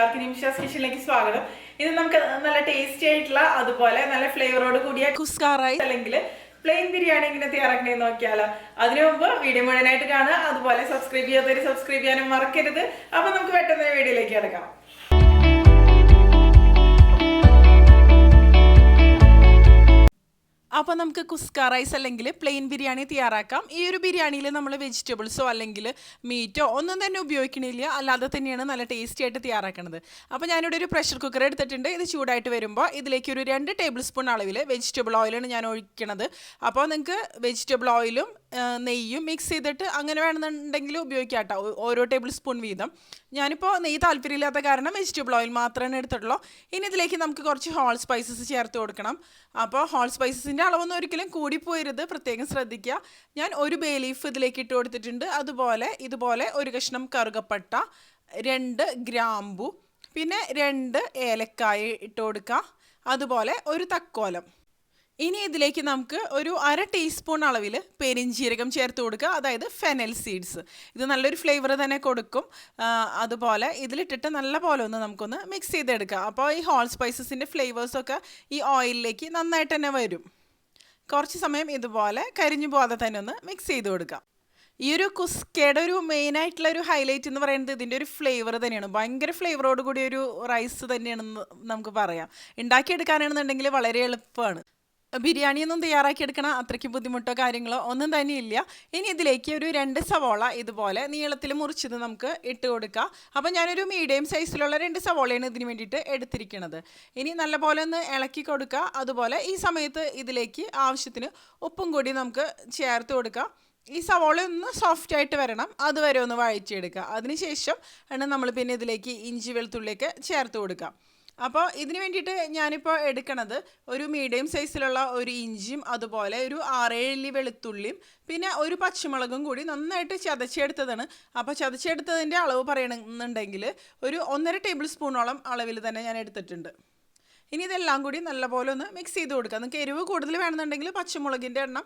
എല്ലാവർക്കും നിമിഷാസ് കിച്ചണിലേക്ക് സ്വാഗതം. ഇത് നമുക്ക് നല്ല ടേസ്റ്റി ആയിട്ടുള്ള അതുപോലെ നല്ല ഫ്ലേവറോട് കൂടിയ കുസ്ക റൈസ് അല്ലെങ്കിൽ പ്ലെയിൻ ബിരിയാണി എങ്ങനെ തയ്യാറാക്കണേന്ന് നോക്കിയാലോ. അതിനു മുമ്പ് വീഡിയോ മുഴുവനായിട്ട് കാണുക, അതുപോലെ സബ്സ്ക്രൈബ് ചെയ്യാത്തവര് സബ്സ്ക്രൈബ് ചെയ്യാനും മറക്കരുത്. അപ്പൊ നമുക്ക് പെട്ടെന്ന് വീഡിയോയിലേക്ക് കിടക്കാം. അപ്പോൾ നമുക്ക് കുസ്ക റൈസ് അല്ലെങ്കിൽ പ്ലെയിൻ ബിരിയാണി തയ്യാറാക്കാം. ഈ ഒരു ബിരിയാണിയിൽ നമ്മൾ വെജിറ്റബിൾസോ അല്ലെങ്കിൽ മീറ്റോ ഒന്നും തന്നെ ഉപയോഗിക്കണില്ല, അല്ലാതെ തന്നെയാണ് നല്ല ടേസ്റ്റി ആയിട്ട് തയ്യാറാക്കുന്നത്. അപ്പോൾ ഞാനിവിടെ ഒരു പ്രഷർ കുക്കർ എടുത്തിട്ടുണ്ട്. ഇത് ചൂടായിട്ട് വരുമ്പോൾ ഇതിലേക്ക് ഒരു 2 ടേബിൾ സ്പൂൺ അളവിൽ വെജിറ്റബിൾ ഓയിലാണ് ഞാൻ ഒഴിക്കണത്. അപ്പോൾ നിങ്ങൾക്ക് വെജിറ്റബിൾ ഓയിലും നെയ്യും മിക്സ് ചെയ്തിട്ട് അങ്ങനെ വേണമെന്നുണ്ടെങ്കിൽ ഉപയോഗിക്കാം കേട്ടോ, ഓരോ ടേബിൾ സ്പൂൺ വീതം. ഞാനിപ്പോൾ നെയ്യ് താല്പര്യമില്ലാത്ത കാരണം വെജിറ്റബിൾ ഓയിൽ മാത്രമേ എടുത്തിട്ടുള്ളൂ. ഇനി ഇതിലേക്ക് നമുക്ക് കുറച്ച് ഹോൾ സ്പൈസസ് ചേർത്ത് കൊടുക്കണം. അപ്പോൾ ഹോൾ സ്പൈസസിൻ്റെ അളവൊന്നും ഒരിക്കലും കൂടിപ്പോയരുത്, പ്രത്യേകം ശ്രദ്ധിക്കുക. ഞാൻ ഒരു ബേ ലീഫ് ഇതിലേക്ക് ഇട്ട് കൊടുത്തിട്ടുണ്ട്. ഇതുപോലെ ഒരു കഷ്ണം കറുകപ്പട്ട, 2 ഗ്രാമ്പു, പിന്നെ 2 ഏലക്കായ ഇട്ട് കൊടുക്കുക, അതുപോലെ ഒരു തക്കോലം. ഇനി ഇതിലേക്ക് നമുക്ക് ഒരു 1/2 ടീസ്പൂൺ അളവിൽ പെരിഞ്ജീരകം ചേർത്ത് കൊടുക്കുക, അതായത് ഫെനൽ സീഡ്സ്. ഇത് നല്ലൊരു ഫ്ലേവർ തന്നെ കൊടുക്കും. അതുപോലെ ഇതിലിട്ടിട്ട് നല്ല പോലെ ഒന്ന് നമുക്കൊന്ന് മിക്സ് ചെയ്തെടുക്കുക. അപ്പോൾ ഈ ഹോൾ സ്പൈസസിൻ്റെ ഫ്ലേവേഴ്സൊക്കെ ഈ ഓയിലിലേക്ക് നന്നായിട്ട് തന്നെ വരും. കുറച്ച് സമയം ഇതുപോലെ കരിഞ്ഞു പോകാതെ തന്നെ ഒന്ന് മിക്സ് ചെയ്ത് കൊടുക്കാം. ഈ ഒരു കുസ്കയുടെ ഒരു മെയിനായിട്ടുള്ള ഒരു ഹൈലൈറ്റ് എന്ന് പറയുന്നത് ഇതിൻ്റെ ഒരു ഫ്ലേവർ തന്നെയാണ്. ഭയങ്കര ഫ്ലേവറോട് കൂടിയ ഒരു റൈസ് തന്നെയാണെന്ന് നമുക്ക് പറയാം. ഉണ്ടാക്കിയെടുക്കാനാണെന്നുണ്ടെങ്കിൽ വളരെ എളുപ്പമാണ്. ബിരിയാണിയൊന്നും തയ്യാറാക്കിയെടുക്കണം അത്രയ്ക്ക് ബുദ്ധിമുട്ടോ കാര്യങ്ങളോ ഒന്നും തന്നെയില്ല. ഇനി ഇതിലേക്ക് ഒരു 2 സവോള ഇതുപോലെ നീളത്തിൽ മുറിച്ചത് നമുക്ക് ഇട്ട് കൊടുക്കാം. അപ്പോൾ ഞാനൊരു മീഡിയം സൈസിലുള്ള 2 സവോളയാണ് ഇതിന് വേണ്ടിയിട്ട് എടുത്തിരിക്കുന്നത്. ഇനി നല്ലപോലെ ഒന്ന് ഇളക്കി കൊടുക്കുക. അതുപോലെ ഈ സമയത്ത് ഇതിലേക്ക് ആവശ്യത്തിന് ഉപ്പും കൂടി നമുക്ക് ചേർത്ത് കൊടുക്കാം. ഈ സവോള ഒന്ന് സോഫ്റ്റ് ആയിട്ട് വരണം, അതുവരെ ഒന്ന് വഴറ്റിയെടുക്കുക. അതിനുശേഷം ആണ് നമ്മൾ പിന്നെ ഇതിലേക്ക് ഇഞ്ചി വെളുത്തുള്ളിയൊക്കെ ചേർത്ത് കൊടുക്കാം. അപ്പോൾ ഇതിന് വേണ്ടിയിട്ട് ഞാനിപ്പോൾ എടുക്കണത് ഒരു മീഡിയം സൈസിലുള്ള ഒരു ഇഞ്ചിയും അതുപോലെ ഒരു 6-7 അല്ലി വെളുത്തുള്ളിയും പിന്നെ ഒരു പച്ചമുളകും കൂടി നന്നായിട്ട് ചതച്ചെടുത്തതാണ്. അപ്പോൾ ചതച്ചെടുത്തതിൻ്റെ അളവ് പറയണമെന്നുണ്ടെങ്കിൽ ഒരു 1.5 ടേബിൾ സ്പൂണോളം അളവിൽ തന്നെ ഞാൻ എടുത്തിട്ടുണ്ട്. ഇനി ഇതെല്ലാം കൂടി നല്ലപോലെ ഒന്ന് മിക്സ് ചെയ്ത് കൊടുക്കുക. നിങ്ങൾക്ക് എരിവ് കൂടുതൽ വേണമെന്നുണ്ടെങ്കിൽ പച്ചമുളകിൻ്റെ എണ്ണം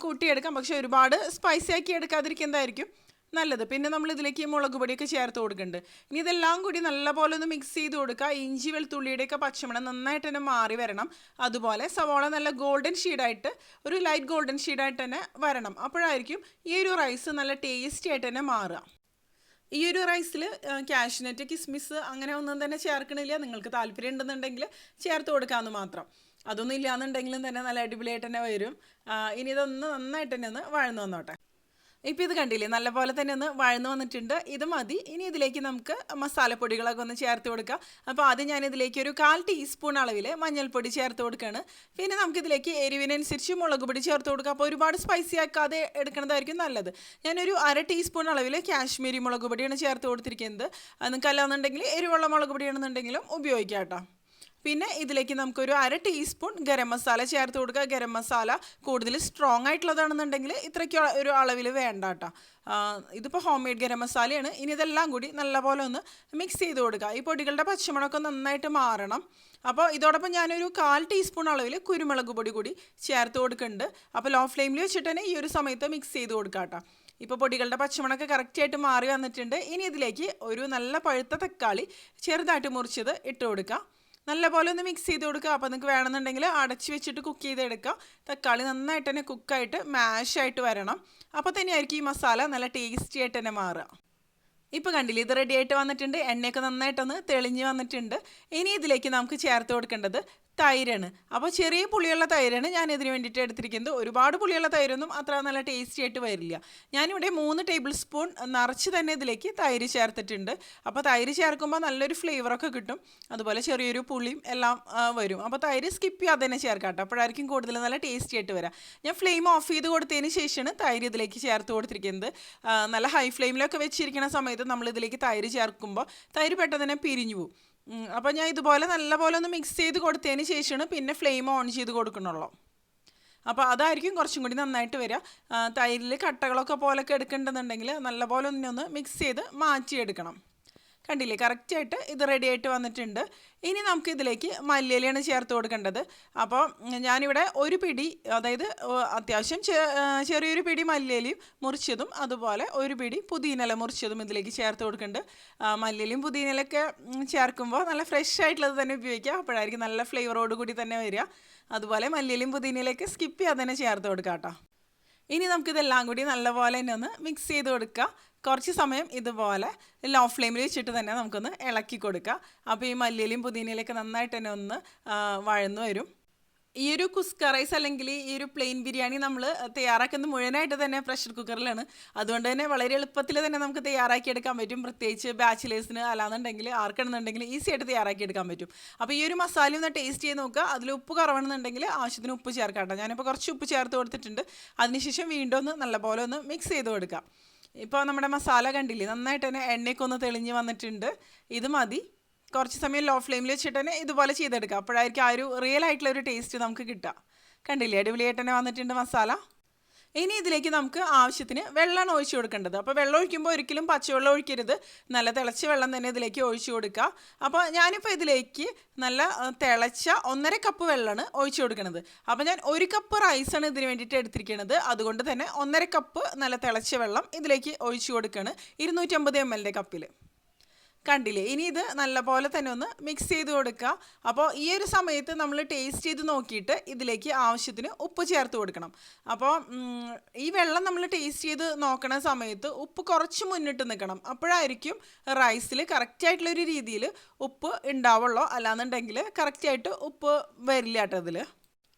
കൂട്ടിയെടുക്കാം, പക്ഷേ ഒരുപാട് സ്പൈസി ആക്കി എടുക്കാതിരിക്കുന്നതായിരിക്കും നല്ലത്. പിന്നെ നമ്മൾ ഇതിലേക്ക് മുളക് പൊടിയൊക്കെ ചേർത്ത് കൊടുക്കുന്നുണ്ട്. ഇനി ഇതെല്ലാം കൂടി നല്ലപോലെ ഒന്ന് മിക്സ് ചെയ്ത് കൊടുക്കുക. ഇഞ്ചി വെളുത്തുള്ളിയുടെയൊക്കെ പച്ചമണം നന്നായിട്ട് തന്നെ മാറി വരണം. അതുപോലെ സവോള നല്ല ഗോൾഡൻ ഷെയ്ഡായിട്ട്, ഒരു ലൈറ്റ് ഗോൾഡൻ ഷെയ്ഡായിട്ട് തന്നെ വരണം. അപ്പോഴായിരിക്കും ഈ ഒരു റൈസ് നല്ല ടേസ്റ്റി ആയിട്ട് തന്നെ മാറുക. ഈ ഒരു റൈസിൽ കാഷ്നട്ട്, കിസ്മിസ് അങ്ങനെ ഒന്നും തന്നെ ചേർക്കണില്ല. നിങ്ങൾക്ക് താല്പര്യം ഉണ്ടെന്നുണ്ടെങ്കിൽ ചേർത്ത് കൊടുക്കാമെന്ന് മാത്രം. അതൊന്നും ഇല്ലയെന്നുണ്ടെങ്കിലും തന്നെ നല്ല അടിപൊളിയായിട്ട് തന്നെ വരും. ഇനി ഇതൊന്ന് നന്നായിട്ട് തന്നെ ഒന്ന് വഴന്നു വന്നോട്ടെ. ഇപ്പോൾ ഇത് കണ്ടില്ലേ, നല്ലപോലെ തന്നെ ഒന്ന് വഴന്നു വന്നിട്ടുണ്ട്. ഇത് മതി. ഇനി ഇതിലേക്ക് നമുക്ക് മസാലപ്പൊടികളൊക്കെ ഒന്ന് ചേർത്ത് കൊടുക്കാം. അപ്പോൾ ആദ്യം ഞാനിതിലേക്ക് ഒരു 1/4 ടീസ്പൂൺ അളവിൽ മഞ്ഞൾപ്പൊടി ചേർത്ത് കൊടുക്കുകയാണ്. പിന്നെ നമുക്കിതിലേക്ക് എരിവിനനുസരിച്ച് മുളക് പൊടി ചേർത്ത് കൊടുക്കുക. അപ്പോൾ ഒരുപാട് സ്പൈസി ആക്കാതെ എടുക്കുന്നതായിരിക്കും നല്ലത്. ഞാനൊരു 1/2 ടീസ്പൂൺ അളവിൽ കാശ്മീരി മുളക് പൊടിയാണ് ചേർത്ത് കൊടുത്തിരിക്കുന്നത്. നിങ്ങൾക്ക് അല്ലാന്നുണ്ടെങ്കിൽ എരിവുള്ള മുളക് പൊടിയാണെന്നുണ്ടെങ്കിലും ഉപയോഗിക്കാം കേട്ടോ. പിന്നെ ഇതിലേക്ക് നമുക്കൊരു 1/2 ടീസ്പൂൺ ഗരം മസാല ചേർത്ത് കൊടുക്കുക. ഗരം മസാല കൂടുതൽ സ്ട്രോങ് ആയിട്ടുള്ളതാണെന്നുണ്ടെങ്കിൽ ഇത്രയ്ക്ക് ഒരു അളവിൽ വേണ്ട കേട്ടോ. ഇതിപ്പോൾ ഹോം മെയ്ഡ് ഗരം മസാലയാണ്. ഇനി ഇതെല്ലാം കൂടി നല്ലപോലെ ഒന്ന് മിക്സ് ചെയ്ത് കൊടുക്കുക. ഈ പൊടികളുടെ പച്ചമണമൊക്കെ നന്നായിട്ട് മാറണം. അപ്പോൾ ഇതോടൊപ്പം ഞാനൊരു 1/4 ടീസ്പൂൺ അളവിൽ കുരുമുളക് പൊടി കൂടി ചേർത്ത് കൊടുക്കുന്നുണ്ട്. അപ്പോൾ ലോ ഫ്ലെയിമിൽ വെച്ചിട്ട് തന്നെ ഈ ഒരു സമയത്ത് മിക്സ് ചെയ്ത് കൊടുക്കുക കേട്ടോ. ഇപ്പോൾ പൊടികളുടെ പച്ചമണമൊക്കെ കറക്റ്റായിട്ട് മാറി വന്നിട്ടുണ്ട്. ഇനി ഇതിലേക്ക് ഒരു നല്ല പഴുത്ത തക്കാളി ചെറുതായിട്ട് മുറിച്ചത് ഇട്ട് കൊടുക്കുക. നല്ലപോലെ ഒന്ന് മിക്സ് ചെയ്ത് കൊടുക്കുക. അപ്പോൾ നിങ്ങൾക്ക് വേണമെന്നുണ്ടെങ്കിൽ അടച്ച് വെച്ചിട്ട് കുക്ക് ചെയ്തെടുക്കുക. തക്കാളി നന്നായിട്ട് തന്നെ കുക്കായിട്ട് മാഷായിട്ട് വരണം. അപ്പോൾ തന്നെയായിരിക്കും ഈ മസാല നല്ല ടേസ്റ്റി ആയിട്ട് തന്നെ മാറുക. ഇപ്പോൾ കണ്ടില്ലേ, ഇത് റെഡി ആയിട്ട് വന്നിട്ടുണ്ട്. എണ്ണയൊക്കെ നന്നായിട്ടൊന്ന് തെളിഞ്ഞ് വന്നിട്ടുണ്ട്. ഇനി ഇതിലേക്ക് നമുക്ക് ചേർത്ത് കൊടുക്കേണ്ടത് തൈരാണ്. അപ്പോൾ ചെറിയ പുളിയുള്ള തൈരാണ് ഞാൻ ഇതിന് വേണ്ടിയിട്ട് എടുത്തിരിക്കുന്നത്. ഒരുപാട് പുളിയുള്ള തൈരൊന്നും അത്ര നല്ല ടേസ്റ്റി ആയിട്ട് വരില്ല. ഞാനിവിടെ 3 ടേബിൾ സ്പൂൺ നിറച്ച് തന്നെ ഇതിലേക്ക് തൈര് ചേർത്തിട്ടുണ്ട്. അപ്പോൾ തൈര് ചേർക്കുമ്പോൾ നല്ലൊരു ഫ്ലേവറൊക്കെ കിട്ടും, അതുപോലെ ചെറിയൊരു പുളിയും എല്ലാം വരും. അപ്പോൾ തൈര് സ്കിപ്പ് ചെയ്യാതെ തന്നെ ചേർക്കാം കേട്ടോ, അപ്പോഴായിരിക്കും കൂടുതൽ നല്ല ടേസ്റ്റി ആയിട്ട് വരാം. ഞാൻ ഫ്ലെയിം ഓഫ് ചെയ്ത് കൊടുത്തതിന് ശേഷമാണ് തൈര് ഇതിലേക്ക് ചേർത്ത് കൊടുത്തിരിക്കുന്നത്. നല്ല ഹൈ ഫ്ലെയിമിലൊക്കെ വെച്ചിരിക്കുന്ന സമയത്ത് നമ്മളിതിലേക്ക് തൈര് ചേർക്കുമ്പോൾ തൈര് പെട്ടെന്ന് തന്നെ പിരിഞ്ഞു പോകും. അപ്പോൾ ഞാൻ ഇതുപോലെ നല്ലപോലെ ഒന്ന് മിക്സ് ചെയ്ത് കൊടുത്തതിന് ശേഷമാണ് പിന്നെ ഫ്ലെയിം ഓൺ ചെയ്ത് കൊടുക്കണുള്ളൂ. അപ്പോൾ അതായിരിക്കും കുറച്ചും കൂടി നന്നായിട്ട് വരിക. തൈരിൽ കട്ടകളൊക്കെ പോലൊക്കെ എടുക്കേണ്ടതുണ്ടെങ്കിൽ നല്ലപോലെ ഒന്ന് മിക്സ് ചെയ്ത് മാറ്റിയെടുക്കണം. കണ്ടില്ലേ കറക്റ്റായിട്ട് ഇത് റെഡി ആയിട്ട് വന്നിട്ടുണ്ട്. ഇനി നമുക്ക് ഇതിലേക്ക് മല്ലിയിലയാണ് ചേർത്ത് കൊടുക്കേണ്ടത്. അപ്പോൾ ഞാനിവിടെ ഒരു പിടി, അതായത് അത്യാവശ്യം ചെറിയൊരു പിടി മല്ലിയിലയും മുറിച്ചതും അതുപോലെ ഒരു പിടി പുതിനയില മുറിച്ചതും ഇതിലേക്ക് ചേർത്ത് കൊടുക്കുന്നുണ്ട്. മല്ലിയിലയും പുതിനയിലൊക്കെ ചേർക്കുമ്പോൾ നല്ല ഫ്രഷ് ആയിട്ടുള്ളത് തന്നെ ഉപയോഗിക്കുക, അപ്പോഴായിരിക്കും നല്ല ഫ്ലേവറോട് കൂടി തന്നെ വരിക. അതുപോലെ മല്ലിയിലയും പുതിനയിലയൊക്കെ സ്കിപ്പ് ചെയ്യാതെ തന്നെ ചേർത്ത് കൊടുക്കാം കേട്ടോ. ഇനി നമുക്കിതെല്ലാം കൂടി നല്ലപോലെ തന്നെ ഒന്ന് മിക്സ് ചെയ്ത് കൊടുക്കുക. കുറച്ച് സമയം ഇതുപോലെ ലോ ഫ്ലെയിമിൽ വെച്ചിട്ട് തന്നെ നമുക്കൊന്ന് ഇളക്കി കൊടുക്കുക. അപ്പോൾ ഈ മല്ലിയിലയും പുതിനയിലൊക്കെ നന്നായിട്ട് തന്നെ ഒന്ന് വഴന്നു വരും. ഈ ഒരു കുസ്ക റൈസ് അല്ലെങ്കിൽ ഈ ഒരു പ്ലെയിൻ ബിരിയാണി നമ്മൾ തയ്യാറാക്കുന്നത് മുഴുവനായിട്ട് തന്നെ പ്രഷർ കുക്കറിലാണ്. അതുകൊണ്ട് തന്നെ വളരെ എളുപ്പത്തിൽ തന്നെ നമുക്ക് തയ്യാറാക്കി എടുക്കാൻ പറ്റും. പ്രത്യേകിച്ച് ബാച്ചിലേഴ്സിന് അല്ലാന്നുണ്ടെങ്കിൽ ആർക്കാണെന്നുണ്ടെങ്കിൽ ഈസി ആയിട്ട് തയ്യാറാക്കി എടുക്കാൻ പറ്റും. അപ്പോൾ ഈ ഒരു മസാല ഒന്ന് ടേസ്റ്റ് ചെയ്ത് നോക്കുക. അതിൽ ഉപ്പ് കുറവാണെന്നുണ്ടെങ്കിൽ ആവശ്യത്തിന് ഉപ്പ് ചേർക്കാം കേട്ടോ. ഞാനിപ്പോൾ കുറച്ച് ഉപ്പ് ചേർത്ത് കൊടുത്തിട്ടുണ്ട്. അതിനുശേഷം വീണ്ടും ഒന്ന് നല്ലപോലെ ഒന്ന് മിക്സ് ചെയ്ത് കൊടുക്കാം. ഇപ്പോൾ നമ്മുടെ മസാല കണ്ടില്ലേ നന്നായിട്ട് തന്നെ എണ്ണയൊക്കെ ഒന്ന് തെളിഞ്ഞ് വന്നിട്ടുണ്ട്. ഇത് മതി. കുറച്ച് സമയം ലോ ഫ്ലെയിമിൽ വെച്ചിട്ട് തന്നെ ഇതുപോലെ ചെയ്തെടുക്കുക. അപ്പോഴായിരിക്കും ആ ഒരു റിയൽ ആയിട്ടുള്ള ഒരു ടേസ്റ്റ് നമുക്ക് കിട്ടുക. കണ്ടില്ലേ അടിപൊളിയായിട്ട് തന്നെ വന്നിട്ടുണ്ട് മസാല. ഇനി ഇതിലേക്ക് നമുക്ക് ആവശ്യത്തിന് വെള്ളമാണ് ഒഴിച്ചു കൊടുക്കേണ്ടത്. അപ്പോൾ വെള്ളം ഒഴിക്കുമ്പോൾ ഒരിക്കലും പച്ചവെള്ളം ഒഴിക്കരുത്, നല്ല തിളച്ച വെള്ളം തന്നെ ഇതിലേക്ക് ഒഴിച്ചു കൊടുക്കുക. അപ്പോൾ ഞാനിപ്പോൾ ഇതിലേക്ക് നല്ല തിളച്ച 1.5 കപ്പ് വെള്ളമാണ് ഒഴിച്ചു കൊടുക്കുന്നത്. അപ്പോൾ ഞാൻ 1 കപ്പ് റൈസാണ് ഇതിന് വേണ്ടിയിട്ട് എടുത്തിരിക്കുന്നത്. അതുകൊണ്ട് തന്നെ 1.5 കപ്പ് നല്ല തിളച്ച വെള്ളം ഇതിലേക്ക് ഒഴിച്ചു കൊടുക്കുകയാണ് 250 ml കപ്പിൽ. കണ്ടില്ലേ ഇനി ഇത് നല്ലപോലെ തന്നെ ഒന്ന് മിക്സ് ചെയ്ത് കൊടുക്കുക. അപ്പോൾ ഈ ഒരു സമയത്ത് നമ്മൾ ടേസ്റ്റ് ചെയ്ത് നോക്കിയിട്ട് ഇതിലേക്ക് ആവശ്യത്തിന് ഉപ്പ് ചേർത്ത് കൊടുക്കണം. അപ്പോൾ ഈ വെള്ളം നമ്മൾ ടേസ്റ്റ് ചെയ്ത് നോക്കണ സമയത്ത് ഉപ്പ് കുറച്ച് മുന്നിട്ട് നിൽക്കണം. അപ്പോഴായിരിക്കും റൈസിൽ കറക്റ്റായിട്ടുള്ളൊരു രീതിയിൽ ഉപ്പ് ഉണ്ടാവുള്ളൂ, അല്ലാന്നുണ്ടെങ്കിൽ കറക്റ്റായിട്ട് ഉപ്പ് വരില്ല കേട്ടോ ഇതിൽ.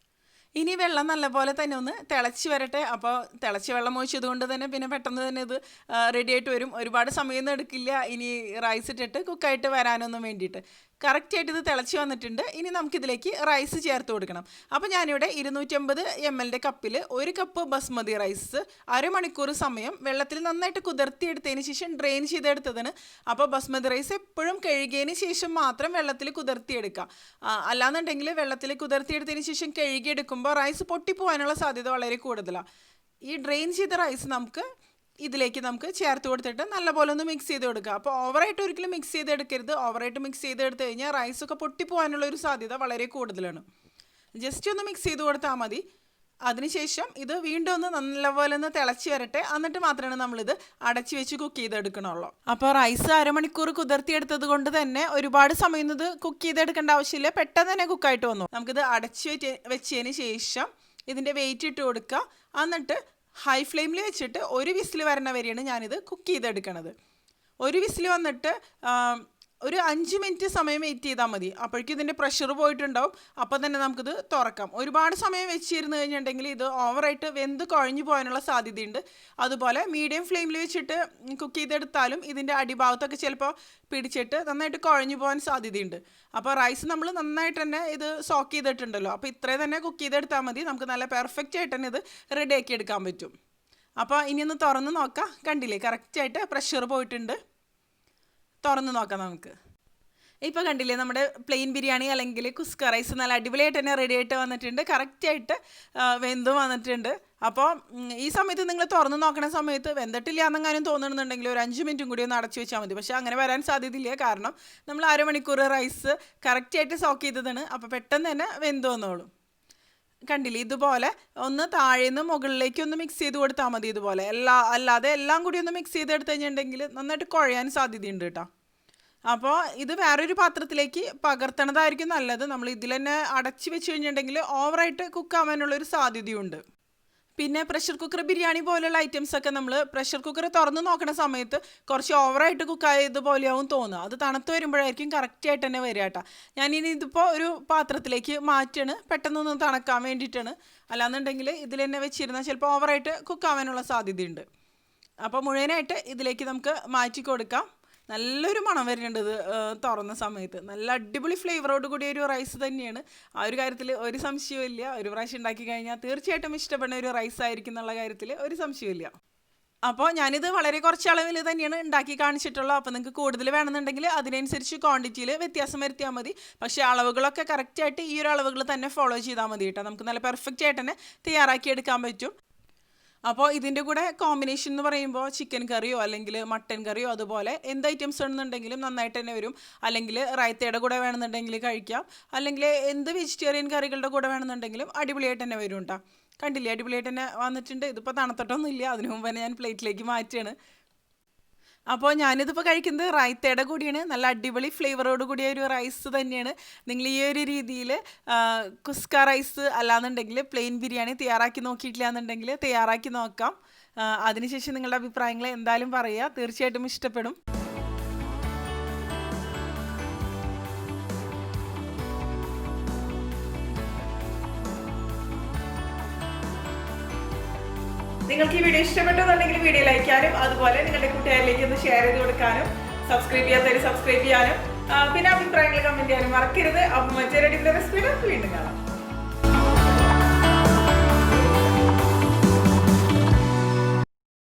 ഇനി വെള്ളം നല്ലപോലെ തന്നെ ഒന്ന് തിളച്ച് വരട്ടെ. അപ്പോൾ തിളച്ച് വെള്ളം ഒഴിച്ചത് കൊണ്ട് തന്നെ പിന്നെ പെട്ടെന്ന് തന്നെ ഇത് റെഡി ആയിട്ട് വരും. ഒരുപാട് സമയമൊന്നും എടുക്കില്ല ഇനി റൈസ് ഇട്ടിട്ട് കുക്കായിട്ട് വരാനൊന്നും വേണ്ടിയിട്ട്. കറക്റ്റായിട്ട് ഇത് തിളച്ച് വന്നിട്ടുണ്ട്. ഇനി നമുക്കിതിലേക്ക് റൈസ് ചേർത്ത് കൊടുക്കണം. അപ്പോൾ ഞാനിവിടെ 250 ml കപ്പിൽ 1 കപ്പ് ബസ്മതി റൈസ് അരമണിക്കൂർ സമയം വെള്ളത്തിൽ നന്നായിട്ട് കുതിർത്തിയെടുത്തതിന് ശേഷം ഡ്രെയിൻ ചെയ്തെടുത്തതാണ്. അപ്പോൾ ബസ്മതി റൈസ് എപ്പോഴും കഴുകിയതിന് ശേഷം മാത്രം വെള്ളത്തിൽ കുതിർത്തിയെടുക്കുക. അല്ലാന്നുണ്ടെങ്കിൽ വെള്ളത്തിൽ കുതിർത്തിയെടുത്തതിന് ശേഷം കഴുകിയെടുക്കുമ്പോൾ റൈസ് പൊട്ടിപ്പോകാനുള്ള സാധ്യത വളരെ കൂടുതലാണ്. ഈ ഡ്രെയിൻ ചെയ്ത റൈസ് ഇതിലേക്ക് നമുക്ക് ചേർത്ത് കൊടുത്തിട്ട് നല്ലപോലെ ഒന്ന് മിക്സ് ചെയ്ത് കൊടുക്കുക. അപ്പോൾ ഓവറായിട്ട് ഒരിക്കലും മിക്സ് ചെയ്തെടുക്കരുത്. ഓവറായിട്ട് മിക്സ് ചെയ്തെടുത്ത് കഴിഞ്ഞാൽ റൈസൊക്കെ പൊട്ടിപ്പോകാനുള്ള ഒരു സാധ്യത വളരെ കൂടുതലാണ്. ജസ്റ്റ് ഒന്ന് മിക്സ് ചെയ്ത് കൊടുത്താൽ മതി. അതിനുശേഷം ഇത് വീണ്ടും ഒന്ന് നല്ലപോലെ ഒന്ന് തിളച്ച് വരട്ടെ. എന്നിട്ട് മാത്രമാണ് നമ്മളിത് അടച്ച് വെച്ച് കുക്ക് ചെയ്തെടുക്കണുള്ളൂ. അപ്പോൾ റൈസ് അരമണിക്കൂർ കുതിർത്തിയെടുത്തത് കൊണ്ട് തന്നെ ഒരുപാട് സമയം ഇത് കുക്ക് ചെയ്തെടുക്കേണ്ട ആവശ്യമില്ല, പെട്ടെന്ന് തന്നെ കുക്കായിട്ട് വന്നു. നമുക്കിത് അടച്ച് വെച്ചതിന് ശേഷം ഇതിൻ്റെ വെയിറ്റ് ഇട്ട് കൊടുക്കുക. എന്നിട്ട് ഹൈ ഫ്ലെയിമിൽ വെച്ചിട്ട് 1 വിസിൽ വരണ വരെയാണ് ഞാനിത് കുക്ക് ചെയ്തെടുക്കണത്. 1 വിസിൽ വന്നിട്ട് ഒരു 5 മിനിറ്റ് സമയം വെയിറ്റ് ചെയ്താൽ മതി. അപ്പോഴേക്കും ഇതിൻ്റെ പ്രഷർ പോയിട്ടുണ്ടാവും. അപ്പോൾ തന്നെ നമുക്കിത് തുറക്കാം. ഒരുപാട് സമയം വെച്ചിരുന്ന് കഴിഞ്ഞിട്ടുണ്ടെങ്കിൽ ഇത് ഓവറായിട്ട് വെന്ത് കുഴഞ്ഞു പോകാനുള്ള സാധ്യതയുണ്ട്. അതുപോലെ മീഡിയം ഫ്ലെയിമിൽ വെച്ചിട്ട് കുക്ക് ചെയ്തെടുത്താലും ഇതിൻ്റെ അടിഭാഗത്തൊക്കെ ചിലപ്പോൾ പിടിച്ചിട്ട് നന്നായിട്ട് കുഴഞ്ഞു പോകാൻ സാധ്യതയുണ്ട്. അപ്പോൾ റൈസ് നമ്മൾ നന്നായിട്ട് തന്നെ ഇത് സോക്ക് ചെയ്തിട്ടുണ്ടല്ലോ. അപ്പോൾ ഇത്രയും തന്നെ കുക്ക് ചെയ്തെടുത്താൽ മതി. നമുക്ക് നല്ല പെർഫെക്റ്റ് ആയിട്ട് തന്നെ ഇത് റെഡിയാക്കി എടുക്കാൻ പറ്റും. അപ്പോൾ ഇനി ഒന്ന് തുറന്ന് നോക്കാം. കണ്ടില്ലേ കറക്റ്റായിട്ട് പ്രഷർ പോയിട്ടുണ്ട്. തുറന്ന് നോക്കാം നമുക്ക്. ഇപ്പോൾ കണ്ടില്ലേ നമ്മുടെ പ്ലെയിൻ ബിരിയാണി അല്ലെങ്കിൽ കുസ്ക റൈസ് നല്ല അടിപൊളിയായിട്ട് തന്നെ റെഡി ആയിട്ട് വന്നിട്ടുണ്ട്. കറക്റ്റായിട്ട് വെന്തും വന്നിട്ടുണ്ട്. അപ്പോൾ ഈ സമയത്ത് നിങ്ങൾ തുറന്ന് നോക്കണ സമയത്ത് വെന്തിട്ടില്ല എന്നെങ്ങാനും തോന്നുന്നുണ്ടെങ്കിൽ ഒരു 5 മിനിറ്റും കൂടി ഒന്ന് അടച്ചു വെച്ചാൽ മതി. പക്ഷേ അങ്ങനെ വരാൻ സാധ്യതയില്ല. കാരണം നമ്മൾ അരമണിക്കൂർ റൈസ് കറക്റ്റായിട്ട് സോക്ക് ചെയ്തതാണ്. അപ്പോൾ പെട്ടെന്ന് തന്നെ വെന്ത് വന്നോളും. കണ്ടില്ലേ ഇതുപോലെ ഒന്ന് താഴേന്ന് മുകളിലേക്ക് ഒന്ന് മിക്സ് ചെയ്ത് കൊടുത്താൽ മതി. ഇതുപോലെ അല്ലാതെ എല്ലാം കൂടി ഒന്ന് മിക്സ് ചെയ്തെടുത്ത് കഴിഞ്ഞിട്ടുണ്ടെങ്കിൽ നന്നായിട്ട് കുഴയാൻ സാധ്യതയുണ്ട് കേട്ടോ. അപ്പോൾ ഇത് വേറൊരു പാത്രത്തിലേക്ക് പകർത്തണതായിരിക്കും നല്ലത്. നമ്മൾ ഇതിൽ തന്നെ അടച്ച് വെച്ച് കഴിഞ്ഞിട്ടുണ്ടെങ്കിൽ ഓവറായിട്ട് കുക്കാവാനുള്ളൊരു സാധ്യതയുണ്ട്. പിന്നെ പ്രഷർ കുക്കർ ബിരിയാണി പോലെയുള്ള ഐറ്റംസൊക്കെ നമ്മൾ പ്രഷർ കുക്കർ തുറന്ന് നോക്കുന്ന സമയത്ത് കുറച്ച് ഓവറായിട്ട് കുക്കായതുപോലെയാവും തോന്നുക. അത് തണുത്ത് വരുമ്പോഴായിരിക്കും കറക്റ്റായിട്ട് തന്നെ വരിക കേട്ടോ. ഞാനിനി ഇതിപ്പോൾ ഒരു പാത്രത്തിലേക്ക് മാറ്റാണ്, പെട്ടെന്നൊന്ന് തണുക്കാൻ വേണ്ടിയിട്ടാണ്. അല്ലാന്നുണ്ടെങ്കിൽ ഇതിൽ തന്നെ വെച്ചിരുന്നാൽ ചിലപ്പോൾ ഓവറായിട്ട് കുക്കാവാനുള്ള സാധ്യതയുണ്ട്. അപ്പോൾ മുഴുവനായിട്ട് ഇതിലേക്ക് നമുക്ക് മാറ്റി കൊടുക്കാം. നല്ലൊരു മണം വരുന്നുണ്ട് ഇത് തുറന്ന സമയത്ത്. നല്ല അടിപൊളി ഫ്ലേവറോട് കൂടിയ ഒരു റൈസ് തന്നെയാണ്. ആ ഒരു കാര്യത്തിൽ ഒരു സംശയമില്ല. ഒരു പ്രാവശ്യം ഉണ്ടാക്കി കഴിഞ്ഞാൽ തീർച്ചയായിട്ടും ഇഷ്ടപ്പെടുന്ന ഒരു റൈസ് ആയിരിക്കും എന്നുള്ള കാര്യത്തിൽ ഒരു സംശയമില്ല. അപ്പോൾ ഞാനിത് വളരെ കുറച്ച് അളവിൽ തന്നെയാണ് ഉണ്ടാക്കി കാണിച്ചിട്ടുള്ളത്. അപ്പോൾ നിങ്ങൾക്ക് കൂടുതൽ വേണമെന്നുണ്ടെങ്കിൽ അതിനനുസരിച്ച് ക്വാണ്ടിറ്റിയിൽ വ്യത്യാസം വരുത്തിയാൽ മതി. പക്ഷേ അളവുകളൊക്കെ കറക്റ്റായിട്ട് ഈ ഒരു അളവുകൾ തന്നെ ഫോളോ ചെയ്താൽ മതി കേട്ടോ. നമുക്ക് നല്ല പെർഫെക്റ്റ് ആയിട്ട് തന്നെ തയ്യാറാക്കി എടുക്കാൻ പറ്റും. അപ്പോൾ ഇതിൻ്റെ കൂടെ കോമ്പിനേഷൻ എന്ന് പറയുമ്പോൾ ചിക്കൻ കറിയോ അല്ലെങ്കിൽ മട്ടൻ കറിയോ അതുപോലെ എന്ത് ഐറ്റംസ് ആണെന്നുണ്ടെങ്കിലും നന്നായിട്ട് തന്നെ വരും. അല്ലെങ്കിൽ റൈത്തയുടെ കൂടെ വേണമെന്നുണ്ടെങ്കിൽ കഴിക്കാം, അല്ലെങ്കിൽ എന്ത് വെജിറ്റേറിയൻ കറികളുടെ കൂടെ വേണമെന്നുണ്ടെങ്കിലും അടിപൊളിയായിട്ട് തന്നെ വരും കേട്ടോ. കണ്ടില്ലേ, അടിപൊളിയായിട്ട് തന്നെ വന്നിട്ടുണ്ട്. ഇതിപ്പോൾ തണുത്തിട്ടൊന്നും ഇല്ല, അതിനു മുമ്പ് തന്നെ ഞാൻ പ്ലേറ്റിലേക്ക് മാറ്റുകയാണ്. അപ്പോൾ ഞാനിതിപ്പോൾ കഴിക്കുന്നത് റൈത്തയുടെ കൂടിയാണ്. നല്ല അടിപൊളി ഫ്ലേവറോട് കൂടിയ ഒരു റൈസ് തന്നെയാണ്. നിങ്ങൾ ഈ ഒരു രീതിയിൽ കുസ്ക റൈസ് അല്ലാന്നുണ്ടെങ്കിൽ പ്ലെയിൻ ബിരിയാണി തയ്യാറാക്കി നോക്കിയിട്ടില്ല എന്നുണ്ടെങ്കിൽ തയ്യാറാക്കി നോക്കാം. അതിനുശേഷം നിങ്ങളുടെ അഭിപ്രായങ്ങൾ എന്തായാലും പറയുക, തീർച്ചയായിട്ടും ഇഷ്ടപ്പെടും. നിങ്ങൾക്ക് ഈ വീഡിയോ ഇഷ്ടപ്പെട്ടെന്നുണ്ടെങ്കിൽ വീഡിയോ ലൈക്ക് ചെയ്യാനും അതുപോലെ നിങ്ങളുടെ കൂട്ടുകാരിലേക്ക് ഒന്ന് ഷെയർ ചെയ്ത് കൊടുക്കാനും, സബ്സ്ക്രൈബ് ചെയ്യാത്തവർ സബ്സ്ക്രൈബ് ചെയ്യാനും, പിന്നെ അഭിപ്രായങ്ങൾ കമൻറ്റ് ചെയ്യാനും മറക്കരുത്. അപ്പം മറ്റൊരു അടിപൊളി റെസിപ്പിയുടെ വീണ്ടും കാണാം.